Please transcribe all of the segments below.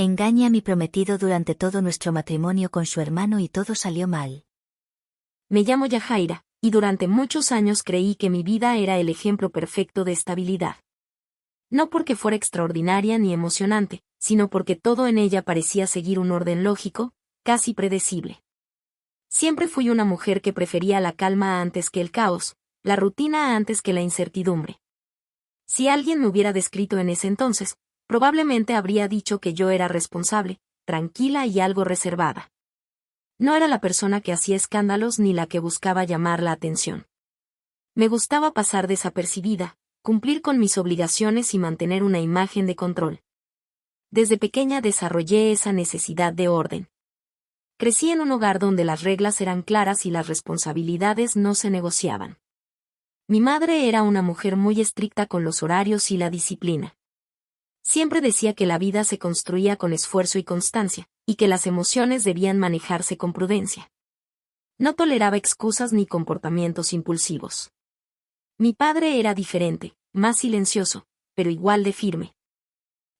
Engañé a mi prometido durante todo nuestro matrimonio con su hermano y todo salió mal. Me llamo Yajaira, y durante muchos años creí que mi vida era el ejemplo perfecto de estabilidad. No porque fuera extraordinaria ni emocionante, sino porque todo en ella parecía seguir un orden lógico, casi predecible. Siempre fui una mujer que prefería la calma antes que el caos, la rutina antes que la incertidumbre. Si alguien me hubiera descrito en ese entonces, probablemente habría dicho que yo era responsable, tranquila y algo reservada. No era la persona que hacía escándalos ni la que buscaba llamar la atención. Me gustaba pasar desapercibida, cumplir con mis obligaciones y mantener una imagen de control. Desde pequeña desarrollé esa necesidad de orden. Crecí en un hogar donde las reglas eran claras y las responsabilidades no se negociaban. Mi madre era una mujer muy estricta con los horarios y la disciplina. Siempre decía que la vida se construía con esfuerzo y constancia, y que las emociones debían manejarse con prudencia. No toleraba excusas ni comportamientos impulsivos. Mi padre era diferente, más silencioso, pero igual de firme.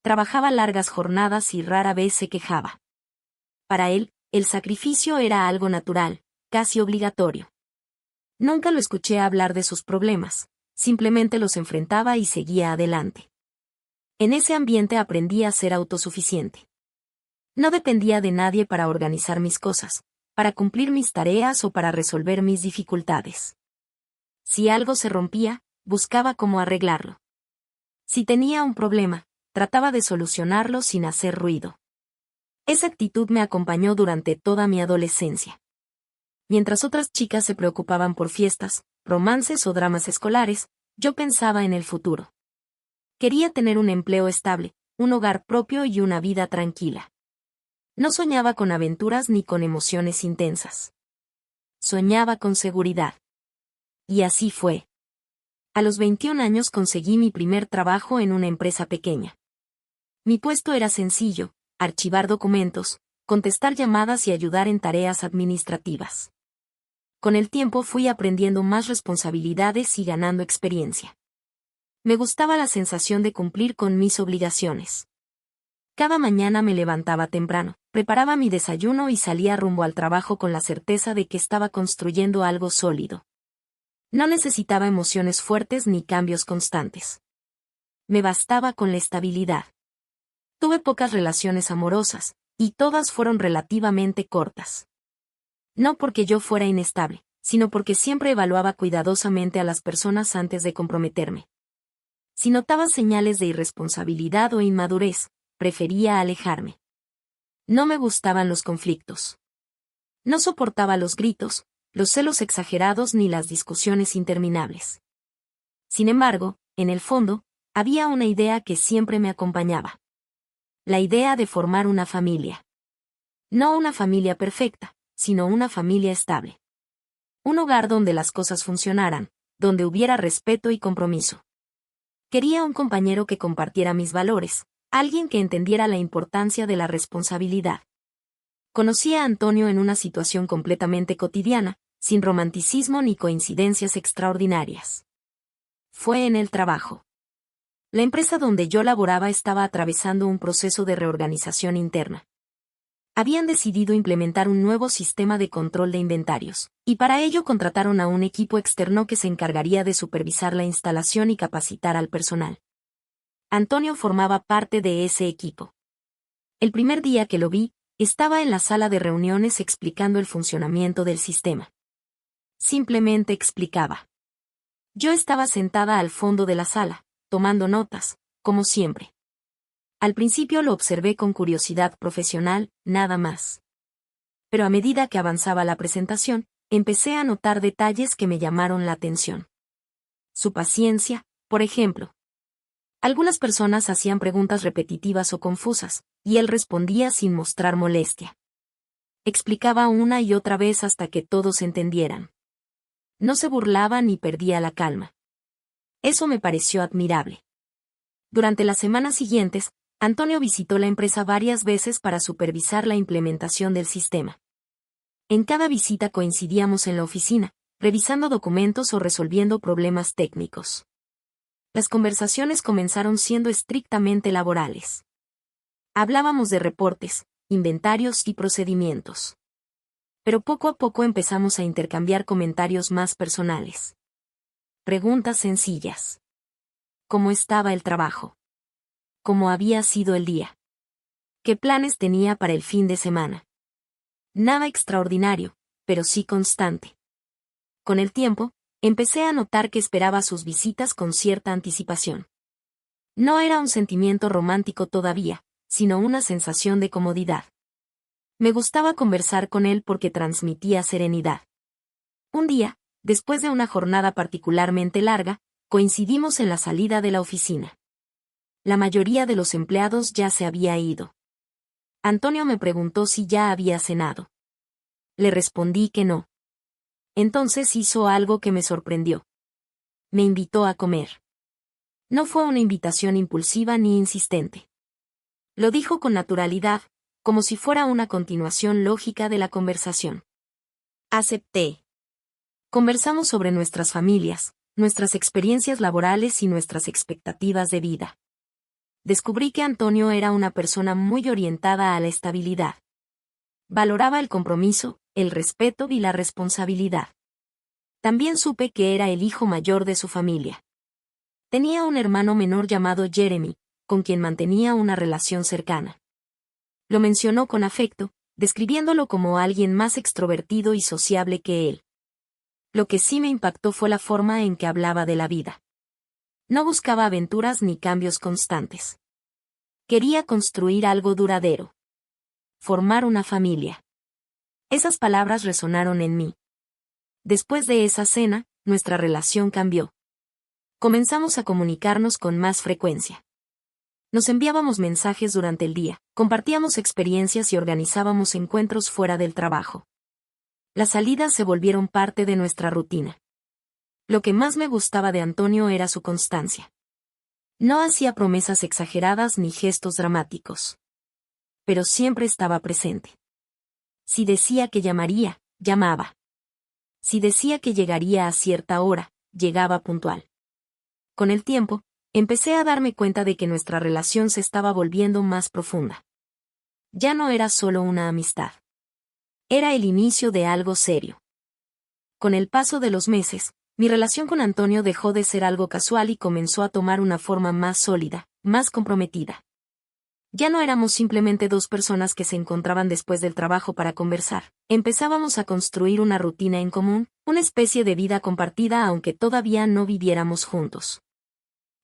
Trabajaba largas jornadas y rara vez se quejaba. Para él, el sacrificio era algo natural, casi obligatorio. Nunca lo escuché hablar de sus problemas, simplemente los enfrentaba y seguía adelante. En ese ambiente aprendí a ser autosuficiente. No dependía de nadie para organizar mis cosas, para cumplir mis tareas o para resolver mis dificultades. Si algo se rompía, buscaba cómo arreglarlo. Si tenía un problema, trataba de solucionarlo sin hacer ruido. Esa actitud me acompañó durante toda mi adolescencia. Mientras otras chicas se preocupaban por fiestas, romances o dramas escolares, yo pensaba en el futuro. Quería tener un empleo estable, un hogar propio y una vida tranquila. No soñaba con aventuras ni con emociones intensas. Soñaba con seguridad. Y así fue. A los 21 años conseguí mi primer trabajo en una empresa pequeña. Mi puesto era sencillo: archivar documentos, contestar llamadas y ayudar en tareas administrativas. Con el tiempo fui aprendiendo más responsabilidades y ganando experiencia. Me gustaba la sensación de cumplir con mis obligaciones. Cada mañana me levantaba temprano, preparaba mi desayuno y salía rumbo al trabajo con la certeza de que estaba construyendo algo sólido. No necesitaba emociones fuertes ni cambios constantes. Me bastaba con la estabilidad. Tuve pocas relaciones amorosas, y todas fueron relativamente cortas. No porque yo fuera inestable, sino porque siempre evaluaba cuidadosamente a las personas antes de comprometerme. Si notaba señales de irresponsabilidad o inmadurez, prefería alejarme. No me gustaban los conflictos. No soportaba los gritos, los celos exagerados ni las discusiones interminables. Sin embargo, en el fondo, había una idea que siempre me acompañaba. La idea de formar una familia. No una familia perfecta, sino una familia estable. Un hogar donde las cosas funcionaran, donde hubiera respeto y compromiso. Quería un compañero que compartiera mis valores, alguien que entendiera la importancia de la responsabilidad. Conocí a Antonio en una situación completamente cotidiana, sin romanticismo ni coincidencias extraordinarias. Fue en el trabajo. La empresa donde yo laboraba estaba atravesando un proceso de reorganización interna. Habían decidido implementar un nuevo sistema de control de inventarios, y para ello contrataron a un equipo externo que se encargaría de supervisar la instalación y capacitar al personal. Antonio formaba parte de ese equipo. El primer día que lo vi, estaba en la sala de reuniones explicando el funcionamiento del sistema. Simplemente explicaba. Yo estaba sentada al fondo de la sala, tomando notas, como siempre. Al principio lo observé con curiosidad profesional, nada más. Pero a medida que avanzaba la presentación, empecé a notar detalles que me llamaron la atención. Su paciencia, por ejemplo. Algunas personas hacían preguntas repetitivas o confusas, y él respondía sin mostrar molestia. Explicaba una y otra vez hasta que todos entendieran. No se burlaba ni perdía la calma. Eso me pareció admirable. Durante las semanas siguientes, Antonio visitó la empresa varias veces para supervisar la implementación del sistema. En cada visita coincidíamos en la oficina, revisando documentos o resolviendo problemas técnicos. Las conversaciones comenzaron siendo estrictamente laborales. Hablábamos de reportes, inventarios y procedimientos. Pero poco a poco empezamos a intercambiar comentarios más personales. Preguntas sencillas. ¿Cómo estaba el trabajo? ¿Cómo había sido el día? ¿Qué planes tenía para el fin de semana? Nada extraordinario, pero sí constante. Con el tiempo, empecé a notar que esperaba sus visitas con cierta anticipación. No era un sentimiento romántico todavía, sino una sensación de comodidad. Me gustaba conversar con él porque transmitía serenidad. Un día, después de una jornada particularmente larga, coincidimos en la salida de la oficina. La mayoría de los empleados ya se había ido. Antonio me preguntó si ya había cenado. Le respondí que no. Entonces hizo algo que me sorprendió. Me invitó a comer. No fue una invitación impulsiva ni insistente. Lo dijo con naturalidad, como si fuera una continuación lógica de la conversación. Acepté. Conversamos sobre nuestras familias, nuestras experiencias laborales y nuestras expectativas de vida. Descubrí que Antonio era una persona muy orientada a la estabilidad. Valoraba el compromiso, el respeto y la responsabilidad. También supe que era el hijo mayor de su familia. Tenía un hermano menor llamado Jeremy, con quien mantenía una relación cercana. Lo mencionó con afecto, describiéndolo como alguien más extrovertido y sociable que él. Lo que sí me impactó fue la forma en que hablaba de la vida. No buscaba aventuras ni cambios constantes. Quería construir algo duradero. Formar una familia. Esas palabras resonaron en mí. Después de esa cena, nuestra relación cambió. Comenzamos a comunicarnos con más frecuencia. Nos enviábamos mensajes durante el día, compartíamos experiencias y organizábamos encuentros fuera del trabajo. Las salidas se volvieron parte de nuestra rutina. Lo que más me gustaba de Antonio era su constancia. No hacía promesas exageradas ni gestos dramáticos. Pero siempre estaba presente. Si decía que llamaría, llamaba. Si decía que llegaría a cierta hora, llegaba puntual. Con el tiempo, empecé a darme cuenta de que nuestra relación se estaba volviendo más profunda. Ya no era solo una amistad. Era el inicio de algo serio. Con el paso de los meses, mi relación con Antonio dejó de ser algo casual y comenzó a tomar una forma más sólida, más comprometida. Ya no éramos simplemente dos personas que se encontraban después del trabajo para conversar. Empezábamos a construir una rutina en común, una especie de vida compartida aunque todavía no viviéramos juntos.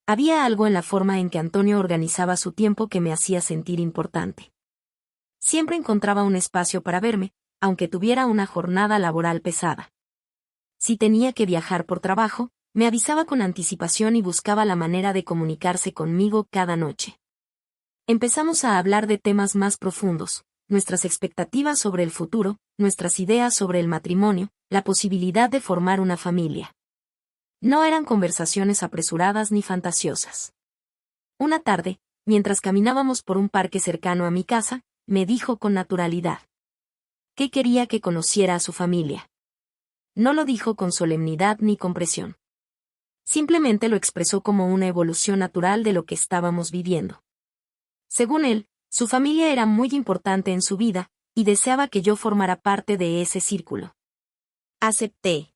Había algo en la forma en que Antonio organizaba su tiempo que me hacía sentir importante. Siempre encontraba un espacio para verme, aunque tuviera una jornada laboral pesada. Si tenía que viajar por trabajo, me avisaba con anticipación y buscaba la manera de comunicarse conmigo cada noche. Empezamos a hablar de temas más profundos, nuestras expectativas sobre el futuro, nuestras ideas sobre el matrimonio, la posibilidad de formar una familia. No eran conversaciones apresuradas ni fantasiosas. Una tarde, mientras caminábamos por un parque cercano a mi casa, me dijo con naturalidad que quería que conociera a su familia. No lo dijo con solemnidad ni con presión. Simplemente lo expresó como una evolución natural de lo que estábamos viviendo. Según él, su familia era muy importante en su vida, y deseaba que yo formara parte de ese círculo. Acepté.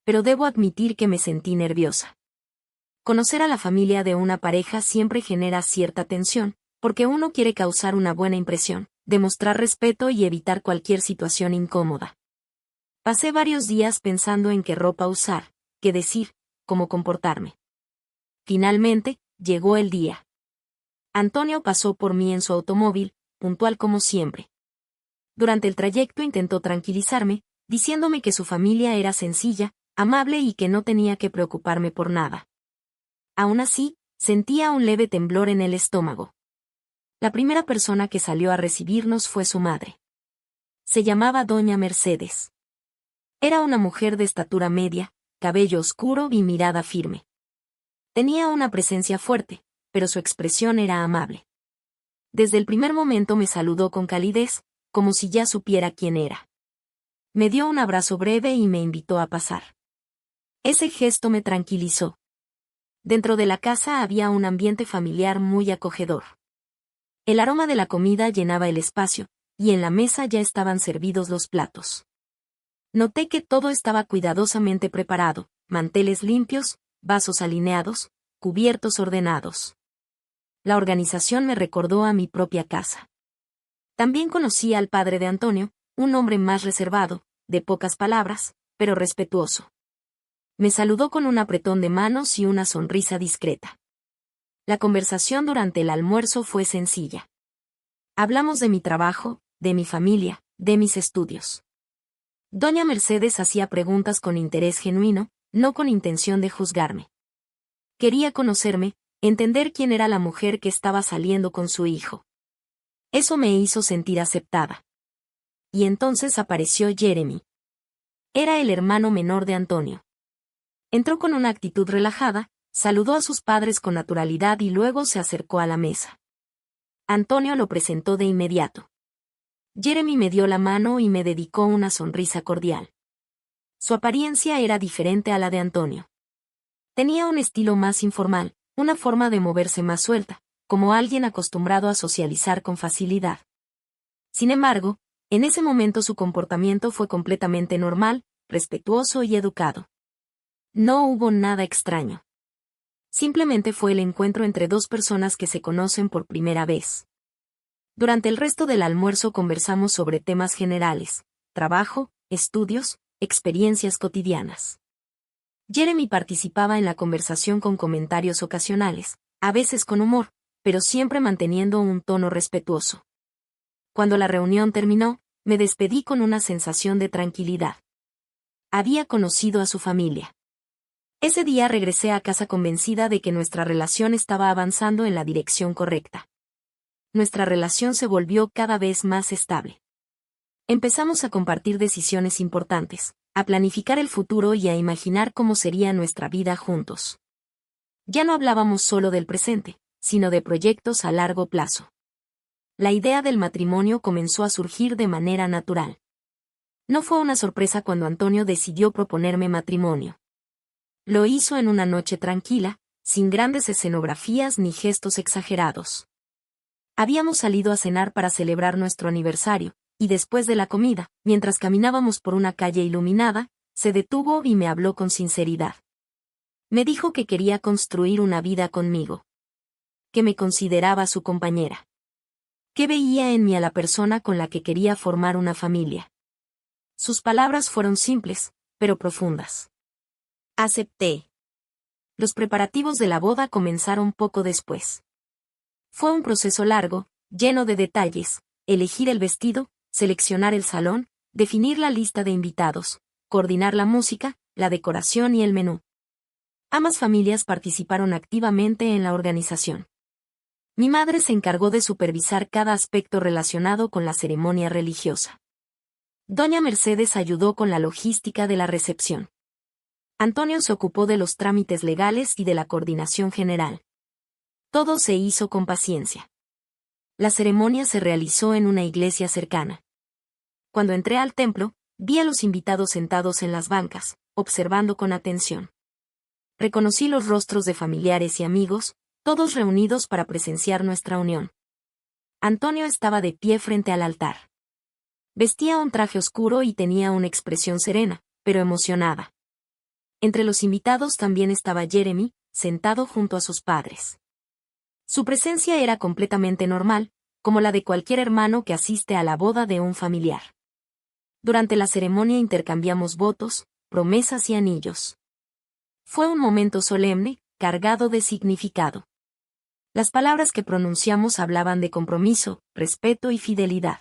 Pero debo admitir que me sentí nerviosa. Conocer a la familia de una pareja siempre genera cierta tensión, porque uno quiere causar una buena impresión, demostrar respeto y evitar cualquier situación incómoda. Pasé varios días pensando en qué ropa usar, qué decir, cómo comportarme. Finalmente, llegó el día. Antonio pasó por mí en su automóvil, puntual como siempre. Durante el trayecto intentó tranquilizarme, diciéndome que su familia era sencilla, amable y que no tenía que preocuparme por nada. Aún así, sentía un leve temblor en el estómago. La primera persona que salió a recibirnos fue su madre. Se llamaba Doña Mercedes. Era una mujer de estatura media, cabello oscuro y mirada firme. Tenía una presencia fuerte, pero su expresión era amable. Desde el primer momento me saludó con calidez, como si ya supiera quién era. Me dio un abrazo breve y me invitó a pasar. Ese gesto me tranquilizó. Dentro de la casa había un ambiente familiar muy acogedor. El aroma de la comida llenaba el espacio, y en la mesa ya estaban servidos los platos. Noté que todo estaba cuidadosamente preparado, manteles limpios, vasos alineados, cubiertos ordenados. La organización me recordó a mi propia casa. También conocí al padre de Antonio, un hombre más reservado, de pocas palabras, pero respetuoso. Me saludó con un apretón de manos y una sonrisa discreta. La conversación durante el almuerzo fue sencilla. Hablamos de mi trabajo, de mi familia, de mis estudios. Doña Mercedes hacía preguntas con interés genuino, no con intención de juzgarme. Quería conocerme, entender quién era la mujer que estaba saliendo con su hijo. Eso me hizo sentir aceptada. Y entonces apareció Jeremy. Era el hermano menor de Antonio. Entró con una actitud relajada, saludó a sus padres con naturalidad y luego se acercó a la mesa. Antonio lo presentó de inmediato. Jeremy me dio la mano y me dedicó una sonrisa cordial. Su apariencia era diferente a la de Antonio. Tenía un estilo más informal, una forma de moverse más suelta, como alguien acostumbrado a socializar con facilidad. Sin embargo, en ese momento su comportamiento fue completamente normal, respetuoso y educado. No hubo nada extraño. Simplemente fue el encuentro entre dos personas que se conocen por primera vez. Durante el resto del almuerzo conversamos sobre temas generales, trabajo, estudios, experiencias cotidianas. Jeremy participaba en la conversación con comentarios ocasionales, a veces con humor, pero siempre manteniendo un tono respetuoso. Cuando la reunión terminó, me despedí con una sensación de tranquilidad. Había conocido a su familia. Ese día regresé a casa convencida de que nuestra relación estaba avanzando en la dirección correcta. Nuestra relación se volvió cada vez más estable. Empezamos a compartir decisiones importantes, a planificar el futuro y a imaginar cómo sería nuestra vida juntos. Ya no hablábamos solo del presente, sino de proyectos a largo plazo. La idea del matrimonio comenzó a surgir de manera natural. No fue una sorpresa cuando Antonio decidió proponerme matrimonio. Lo hizo en una noche tranquila, sin grandes escenografías ni gestos exagerados. Habíamos salido a cenar para celebrar nuestro aniversario, y después de la comida, mientras caminábamos por una calle iluminada, se detuvo y me habló con sinceridad. Me dijo que quería construir una vida conmigo. Que me consideraba su compañera. Que veía en mí a la persona con la que quería formar una familia. Sus palabras fueron simples, pero profundas. Acepté. Los preparativos de la boda comenzaron poco después. Fue un proceso largo, lleno de detalles, elegir el vestido, seleccionar el salón, definir la lista de invitados, coordinar la música, la decoración y el menú. Ambas familias participaron activamente en la organización. Mi madre se encargó de supervisar cada aspecto relacionado con la ceremonia religiosa. Doña Mercedes ayudó con la logística de la recepción. Antonio se ocupó de los trámites legales y de la coordinación general. Todo se hizo con paciencia. La ceremonia se realizó en una iglesia cercana. Cuando entré al templo, vi a los invitados sentados en las bancas, observando con atención. Reconocí los rostros de familiares y amigos, todos reunidos para presenciar nuestra unión. Antonio estaba de pie frente al altar. Vestía un traje oscuro y tenía una expresión serena, pero emocionada. Entre los invitados también estaba Jeremy, sentado junto a sus padres. Su presencia era completamente normal, como la de cualquier hermano que asiste a la boda de un familiar. Durante la ceremonia intercambiamos votos, promesas y anillos. Fue un momento solemne, cargado de significado. Las palabras que pronunciamos hablaban de compromiso, respeto y fidelidad.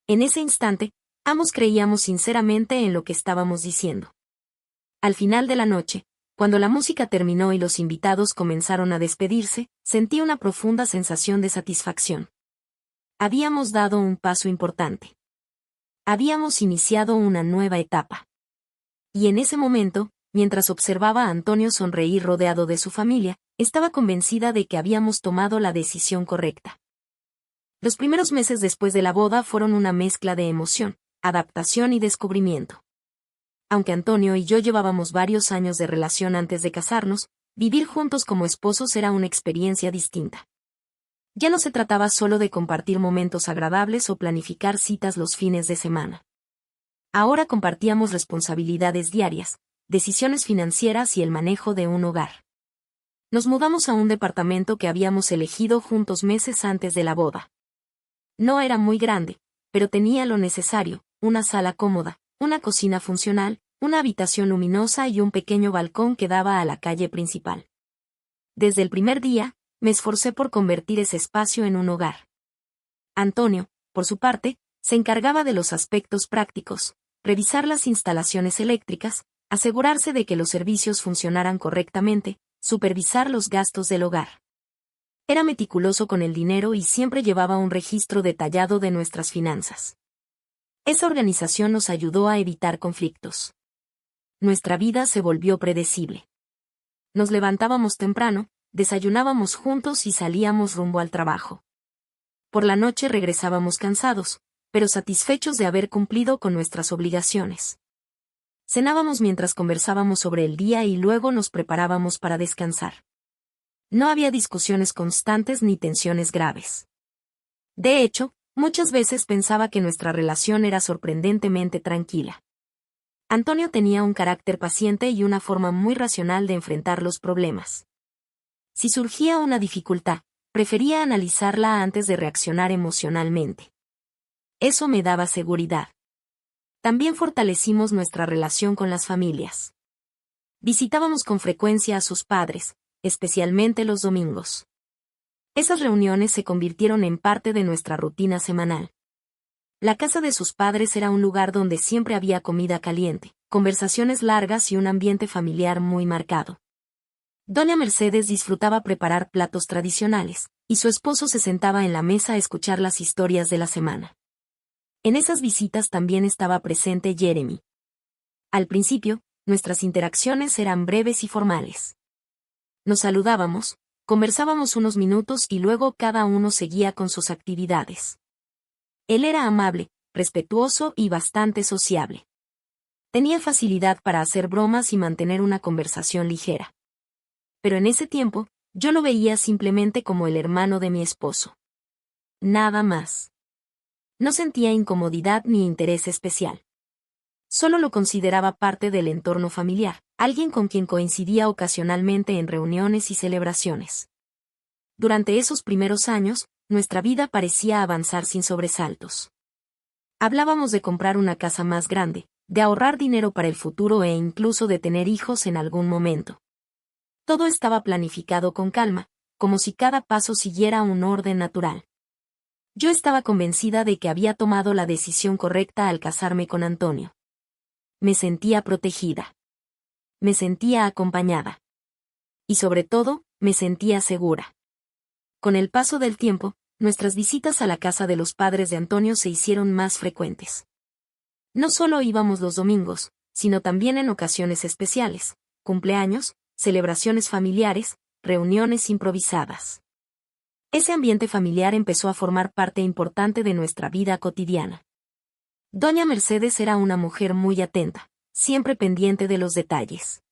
En ese instante, ambos creíamos sinceramente en lo que estábamos diciendo. Al final de la noche, cuando la música terminó y los invitados comenzaron a despedirse, sentí una profunda sensación de satisfacción. Habíamos dado un paso importante. Habíamos iniciado una nueva etapa. Y en ese momento, mientras observaba a Antonio sonreír rodeado de su familia, estaba convencida de que habíamos tomado la decisión correcta. Los primeros meses después de la boda fueron una mezcla de emoción, adaptación y descubrimiento. Aunque Antonio y yo llevábamos varios años de relación antes de casarnos, vivir juntos como esposos era una experiencia distinta. Ya no se trataba solo de compartir momentos agradables o planificar citas los fines de semana. Ahora compartíamos responsabilidades diarias, decisiones financieras y el manejo de un hogar. Nos mudamos a un departamento que habíamos elegido juntos meses antes de la boda. No era muy grande, pero tenía lo necesario: una sala cómoda, una cocina funcional, una habitación luminosa y un pequeño balcón que daba a la calle principal. Desde el primer día, me esforcé por convertir ese espacio en un hogar. Antonio, por su parte, se encargaba de los aspectos prácticos: revisar las instalaciones eléctricas, asegurarse de que los servicios funcionaran correctamente, supervisar los gastos del hogar. Era meticuloso con el dinero y siempre llevaba un registro detallado de nuestras finanzas. Esa organización nos ayudó a evitar conflictos. Nuestra vida se volvió predecible. Nos levantábamos temprano, desayunábamos juntos y salíamos rumbo al trabajo. Por la noche regresábamos cansados, pero satisfechos de haber cumplido con nuestras obligaciones. Cenábamos mientras conversábamos sobre el día y luego nos preparábamos para descansar. No había discusiones constantes ni tensiones graves. De hecho, muchas veces pensaba que nuestra relación era sorprendentemente tranquila. Antonio tenía un carácter paciente y una forma muy racional de enfrentar los problemas. Si surgía una dificultad, prefería analizarla antes de reaccionar emocionalmente. Eso me daba seguridad. También fortalecimos nuestra relación con las familias. Visitábamos con frecuencia a sus padres, especialmente los domingos. Esas reuniones se convirtieron en parte de nuestra rutina semanal. La casa de sus padres era un lugar donde siempre había comida caliente, conversaciones largas y un ambiente familiar muy marcado. Doña Mercedes disfrutaba preparar platos tradicionales, y su esposo se sentaba en la mesa a escuchar las historias de la semana. En esas visitas también estaba presente Jeremy. Al principio, nuestras interacciones eran breves y formales. Nos saludábamos, conversábamos unos minutos y luego cada uno seguía con sus actividades. Él era amable, respetuoso y bastante sociable. Tenía facilidad para hacer bromas y mantener una conversación ligera. Pero en ese tiempo, yo lo veía simplemente como el hermano de mi esposo. Nada más. No sentía incomodidad ni interés especial. Solo lo consideraba parte del entorno familiar, alguien con quien coincidía ocasionalmente en reuniones y celebraciones. Durante esos primeros años, nuestra vida parecía avanzar sin sobresaltos. Hablábamos de comprar una casa más grande, de ahorrar dinero para el futuro e incluso de tener hijos en algún momento. Todo estaba planificado con calma, como si cada paso siguiera un orden natural. Yo estaba convencida de que había tomado la decisión correcta al casarme con Antonio. Me sentía protegida. Me sentía acompañada. Y sobre todo, me sentía segura. Con el paso del tiempo, nuestras visitas a la casa de los padres de Antonio se hicieron más frecuentes. No solo íbamos los domingos, sino también en ocasiones especiales, cumpleaños, celebraciones familiares, reuniones improvisadas. Ese ambiente familiar empezó a formar parte importante de nuestra vida cotidiana. Doña Mercedes era una mujer muy atenta, siempre pendiente de los detalles.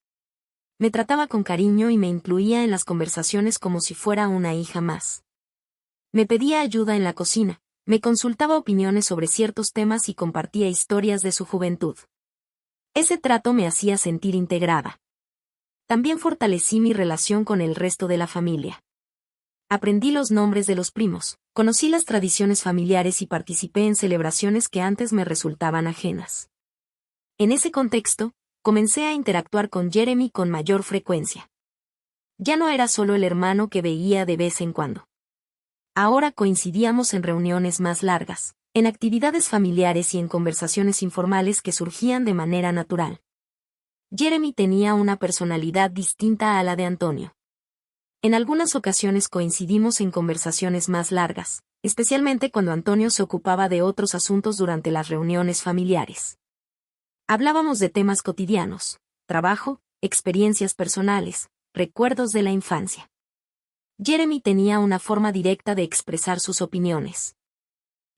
Me trataba con cariño y me incluía en las conversaciones como si fuera una hija más. Me pedía ayuda en la cocina, me consultaba opiniones sobre ciertos temas y compartía historias de su juventud. Ese trato me hacía sentir integrada. También fortalecí mi relación con el resto de la familia. Aprendí los nombres de los primos, conocí las tradiciones familiares y participé en celebraciones que antes me resultaban ajenas. En ese contexto, comencé a interactuar con Jeremy con mayor frecuencia. Ya no era solo el hermano que veía de vez en cuando. Ahora coincidíamos en reuniones más largas, en actividades familiares y en conversaciones informales que surgían de manera natural. Jeremy tenía una personalidad distinta a la de Antonio. En algunas ocasiones coincidimos en conversaciones más largas, especialmente cuando Antonio se ocupaba de otros asuntos durante las reuniones familiares. Hablábamos de temas cotidianos, trabajo, experiencias personales, recuerdos de la infancia. Jeremy tenía una forma directa de expresar sus opiniones.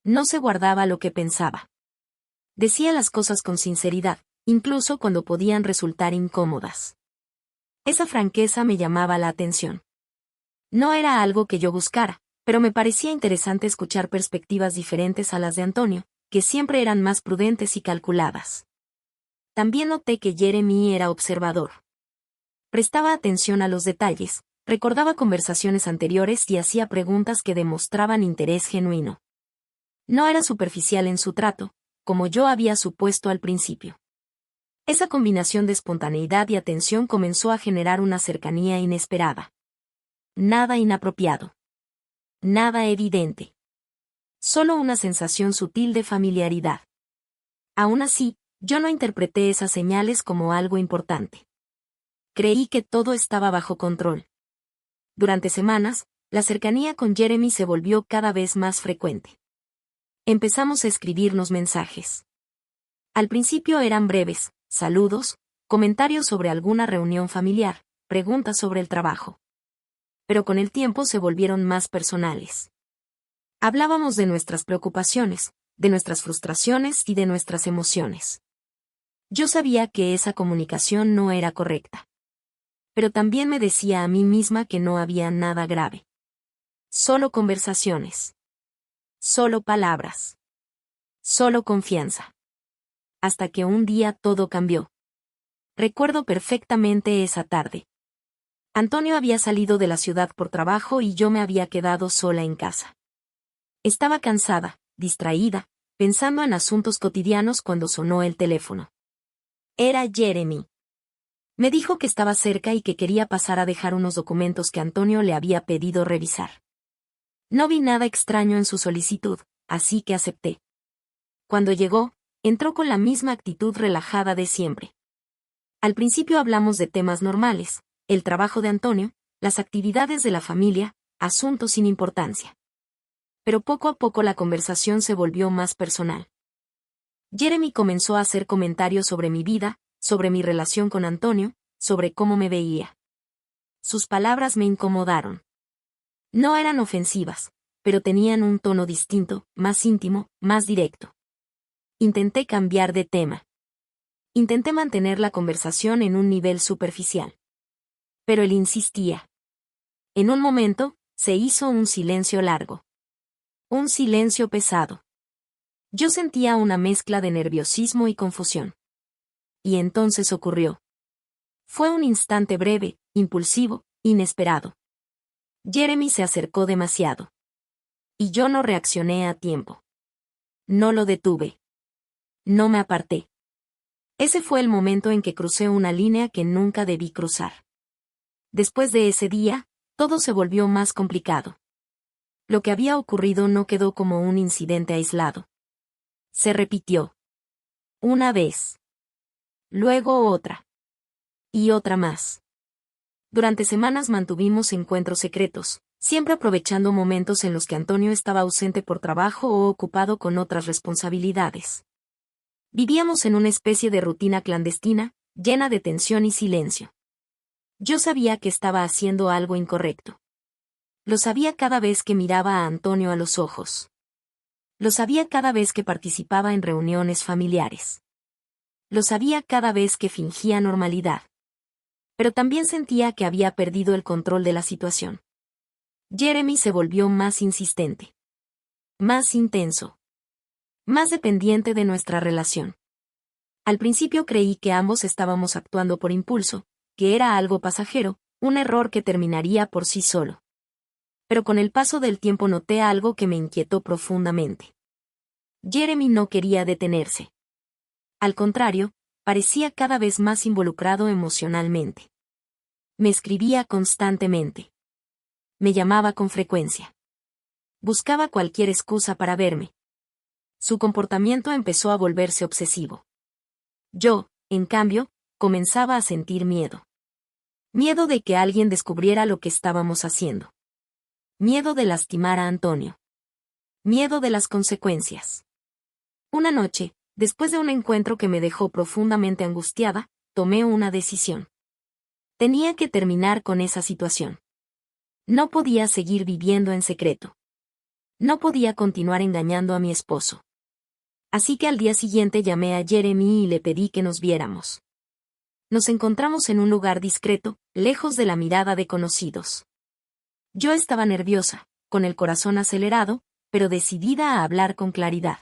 No se guardaba lo que pensaba. Decía las cosas con sinceridad, incluso cuando podían resultar incómodas. Esa franqueza me llamaba la atención. No era algo que yo buscara, Pero me parecía interesante escuchar perspectivas diferentes a las de Antonio, que siempre eran más prudentes y calculadas. También noté que Jeremy era observador. Prestaba atención a los detalles, recordaba conversaciones anteriores y hacía preguntas que demostraban interés genuino. No era superficial en su trato, como yo había supuesto al principio. Esa combinación de espontaneidad y atención comenzó a generar una cercanía inesperada. Nada inapropiado. Nada evidente. Solo una sensación sutil de familiaridad. Aún así, yo no interpreté esas señales como algo importante. Creí que todo estaba bajo control. Durante semanas, la cercanía con Jeremy se volvió cada vez más frecuente. Empezamos a escribirnos mensajes. Al principio eran breves, saludos, comentarios sobre alguna reunión familiar, preguntas sobre el trabajo. Pero con el tiempo se volvieron más personales. Hablábamos de nuestras preocupaciones, de nuestras frustraciones y de nuestras emociones. Yo sabía que esa comunicación no era correcta. Pero también me decía a mí misma que no había nada grave. Solo conversaciones. Solo palabras. Solo confianza. Hasta que un día todo cambió. Recuerdo perfectamente esa tarde. Antonio había salido de la ciudad por trabajo y yo me había quedado sola en casa. Estaba cansada, distraída, pensando en asuntos cotidianos cuando sonó el teléfono. Era Jeremy. Me dijo que estaba cerca y que quería pasar a dejar unos documentos que Antonio le había pedido revisar. No vi nada extraño en su solicitud, así que acepté. Cuando llegó, entró con la misma actitud relajada de siempre. Al principio hablamos de temas normales, el trabajo de Antonio, las actividades de la familia, asuntos sin importancia. Pero poco a poco la conversación se volvió más personal. Jeremy comenzó a hacer comentarios sobre mi vida, sobre mi relación con Antonio, sobre cómo me veía. Sus palabras me incomodaron. No eran ofensivas, pero tenían un tono distinto, más íntimo, más directo. Intenté cambiar de tema. Intenté mantener la conversación en un nivel superficial. Pero él insistía. En un momento, se hizo un silencio largo. Un silencio pesado. Yo sentía una mezcla de nerviosismo y confusión. Y entonces ocurrió. Fue un instante breve, impulsivo, inesperado. Jeremy se acercó demasiado. Y yo no reaccioné a tiempo. No lo detuve. No me aparté. Ese fue el momento en que crucé una línea que nunca debí cruzar. Después de ese día, todo se volvió más complicado. Lo que había ocurrido no quedó como un incidente aislado. Se repitió. Una vez. Luego otra. Y otra más. Durante semanas mantuvimos encuentros secretos, siempre aprovechando momentos en los que Antonio estaba ausente por trabajo o ocupado con otras responsabilidades. Vivíamos en una especie de rutina clandestina, llena de tensión y silencio. Yo sabía que estaba haciendo algo incorrecto. Lo sabía cada vez que miraba a Antonio a los ojos. Lo sabía cada vez que participaba en reuniones familiares. Lo sabía cada vez que fingía normalidad. Pero también sentía que había perdido el control de la situación. Jeremy se volvió más insistente. Más intenso. Más dependiente de nuestra relación. Al principio creí que ambos estábamos actuando por impulso, que era algo pasajero, un error que terminaría por sí solo. Pero con el paso del tiempo noté algo que me inquietó profundamente. Jeremy no quería detenerse. Al contrario, parecía cada vez más involucrado emocionalmente. Me escribía constantemente. Me llamaba con frecuencia. Buscaba cualquier excusa para verme. Su comportamiento empezó a volverse obsesivo. Yo, en cambio, comenzaba a sentir miedo. Miedo de que alguien descubriera lo que estábamos haciendo. Miedo de lastimar a Antonio. Miedo de las consecuencias. Una noche, después de un encuentro que me dejó profundamente angustiada, tomé una decisión. Tenía que terminar con esa situación. No podía seguir viviendo en secreto. No podía continuar engañando a mi esposo. Así que al día siguiente llamé a Jeremy y le pedí que nos viéramos. Nos encontramos en un lugar discreto, lejos de la mirada de conocidos. Yo estaba nerviosa, con el corazón acelerado, pero decidida a hablar con claridad.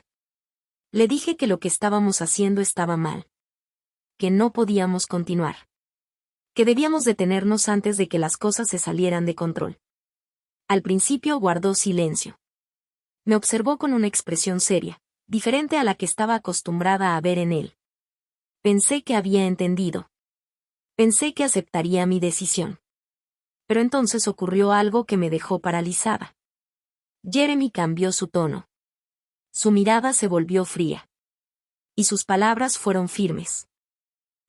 Le dije que lo que estábamos haciendo estaba mal. Que no podíamos continuar. Que debíamos detenernos antes de que las cosas se salieran de control. Al principio guardó silencio. Me observó con una expresión seria, diferente a la que estaba acostumbrada a ver en él. Pensé que había entendido. Pensé que aceptaría mi decisión. Pero entonces ocurrió algo que me dejó paralizada. Jeremy cambió su tono. Su mirada se volvió fría. Y sus palabras fueron firmes.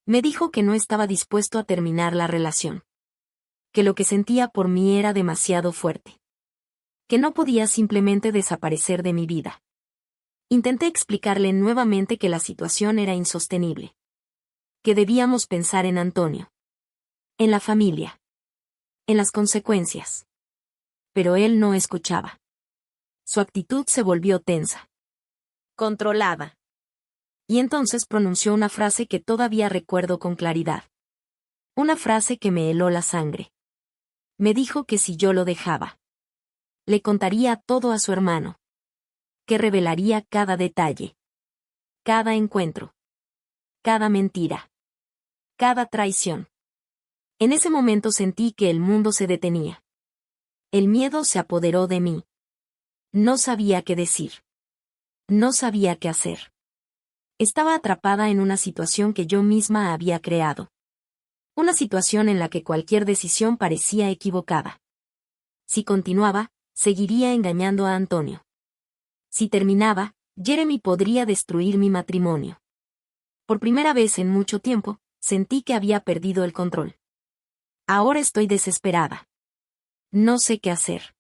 Me dijo que no estaba dispuesto a terminar la relación. Que lo que sentía por mí era demasiado fuerte. Que no podía simplemente desaparecer de mi vida. Intenté explicarle nuevamente que la situación era insostenible. Que debíamos pensar en Antonio. En la familia. En las consecuencias. Pero él no escuchaba. Su actitud se volvió tensa. Controlada. Y entonces pronunció una frase que todavía recuerdo con claridad. Una frase que me heló la sangre. Me dijo que si yo lo dejaba, le contaría todo a su hermano. Que revelaría cada detalle. Cada encuentro. Cada mentira. Cada traición. En ese momento sentí que el mundo se detenía. El miedo se apoderó de mí. No sabía qué decir. No sabía qué hacer. Estaba atrapada en una situación que yo misma había creado. Una situación en la que cualquier decisión parecía equivocada. Si continuaba, seguiría engañando a Antonio. Si terminaba, Jeremy podría destruir mi matrimonio. Por primera vez en mucho tiempo, sentí que había perdido el control. Ahora estoy desesperada. No sé qué hacer.